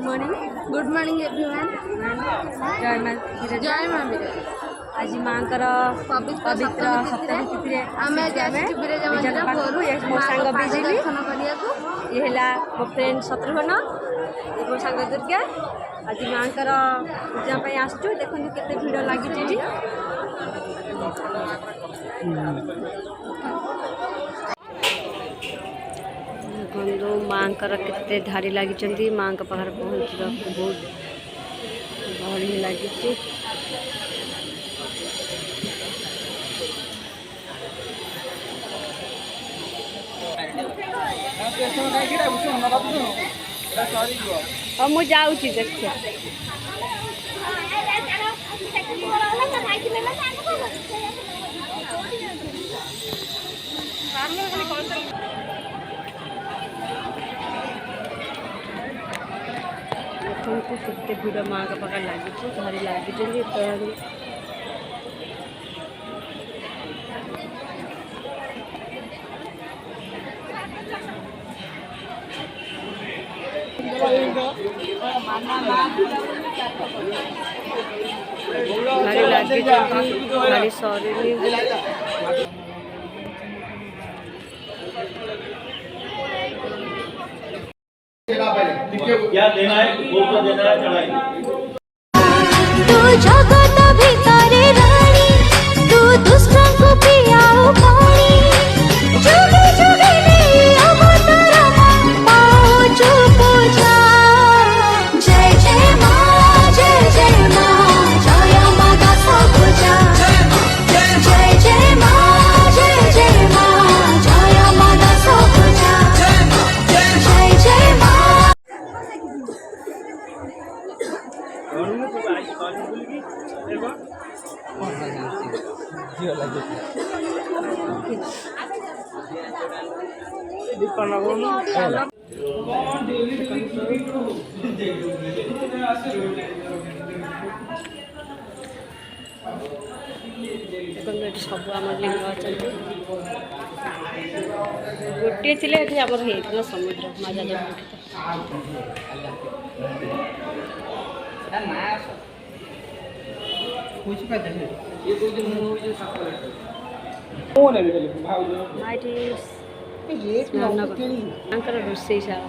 Good morning everyone. जय मां जय मां बिरजा। आज माँ पवित्र सप्तमी तिथि आम बिरजा मंदिर भोरू मो सांग बिजुली दर्शन करने ये है मो फ्रेंड शत्रुघ्न मो सांग दुर्गा। आज माँ पूजा आसचु देखो केते भिड़ लगी देखो माँ केते धाड़ी लगी माँ पाखे पहुँचा बहुत गहली लगी। ମୁଁ ଯାଉଛି ଦେଖ देखो केते भिड़ माँ का पाखे लगी भारी लगी भारी लगी भारी सॉरी क्या देना है वो तो देना है चढ़ाई। तू जगत भितरे रानी तू दुष्ट को पियाओ पानी जुगे जुगे नहीं अवतार पाओ जो पूजा। जय जय माँ जय माँ दास पूजा। जय जय माँ जय माँ दास पूजा। जय जय माँ सब आम लिंग अच्छा गोटे थी आमर समुद्र मजा रोषे सारा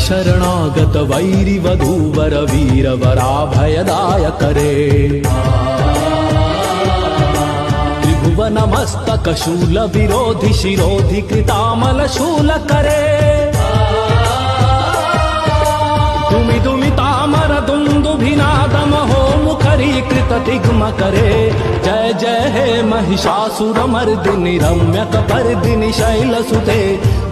शरणागत वैरी वधूवर वीर वराभयदाय करे त्रिभुवन मस्तक शूल विरोधि शिरोधि कृतामल शूल करे दुमि दुमि तामर दुंदुभिनादम हो मुखरीकृत तिग्म करे। जय जय हे महिषासुरमर्दिनि रम्यकपर्दिनि शैलसुते।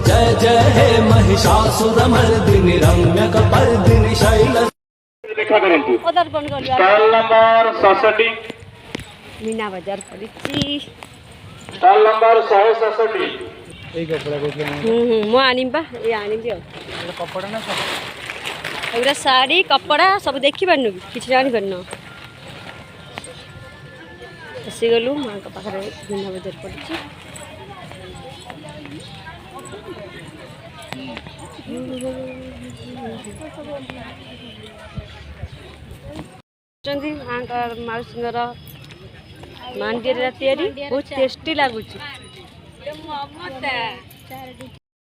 जय जय हे महिषासुरमर्दिनि रम्यकपर्दिनि शैल। पदार्पण करिया स्टॉल नंबर 67 मीना बजार पड़ी स्टॉल नंबर 167 मु आनिम बा ये आनिम दियो कपड़ा ना सब साड़ी कपड़ा सब देखि पारनु किछ जानि पारनु आसी गलु मां का पाखरे मीना बजार पड़ी चंदी मां का माउसिंगर मांडीर तैयारी बहुत टेस्टी लागुची